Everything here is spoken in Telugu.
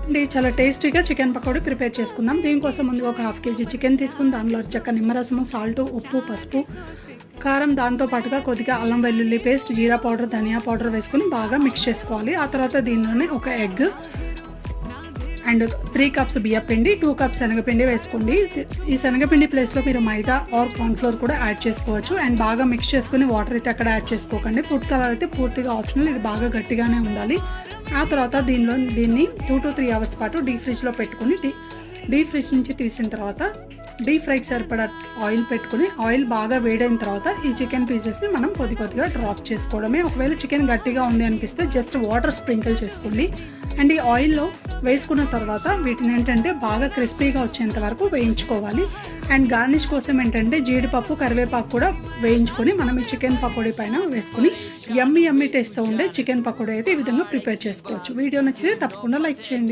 అండి చాలా టేస్టీగా చికెన్ పకోడీ ప్రిపేర్ చేసుకుందాం. దీనికోసం ముందుగా ఒక హాఫ్ కేజీ చికెన్ తీసుకుని దానిలో చక్క నిమ్మరసము, సాల్ట్, ఉప్పు, పసుపు, కారం, దాంతో పాటుగా కొద్దిగా అల్లం వెల్లుల్లి పేస్ట్, జీరా పౌడర్, ధనియా పౌడర్ వేసుకుని బాగా మిక్స్ చేసుకోవాలి. ఆ తర్వాత దీనిలోనే ఒక ఎగ్ అండ్ 3 కప్స్ బియ్యపిండి, 2 కప్స్ శనగపిండి వేసుకోండి. ఈ శనగపిండి ప్లేస్లో మీరు మైదా ఆర్ కార్న్ఫ్లోర్ కూడా యాడ్ చేసుకోవచ్చు. అండ్ బాగా మిక్స్ చేసుకుని వాటర్ అయితే అక్కడ యాడ్ చేసుకోకండి. ఫుడ్ కలర్ అయితే పూర్తిగా ఆప్షనల్, ఇది బాగా గట్టిగానే ఉండాలి. ఆ తర్వాత దీన్ని 2 to 3 అవర్స్ పాటు డీప్ ఫ్రిడ్జ్లో పెట్టుకుని డీప్ ఫ్రిడ్జ్ నుంచి తీసిన తర్వాత డీప్ ఫ్రైకి సరిపడా ఆయిల్ పెట్టుకుని ఆయిల్ బాగా వేడైన తర్వాత ఈ చికెన్ పీసెస్ని మనం కొద్దిగా డ్రాప్ చేసుకోవడమే. ఒకవేళ చికెన్ గట్టిగా ఉంది అనిపిస్తే జస్ట్ వాటర్ స్ప్రింకిల్ చేసుకోండి. అండ్ ఈ ఆయిల్లో వేసుకున్న తర్వాత వీటిని ఏంటంటే బాగా క్రిస్పీగా వచ్చేంత వరకు వేయించుకోవాలి. అండ్ గార్నిష్ కోసం ఏంటంటే జీడిపప్పు, కరివేపాకు కూడా వేయించుకొని మనం ఈ చికెన్ పకోడీ పైన వేసుకుని యమ్మీ టేస్ట్తో ఉండే చికెన్ పకోడీ అయితే ఈ విధంగా ప్రిపేర్ చేసుకోవచ్చు. వీడియో నచ్చితే తప్పకుండా లైక్ చేయండి.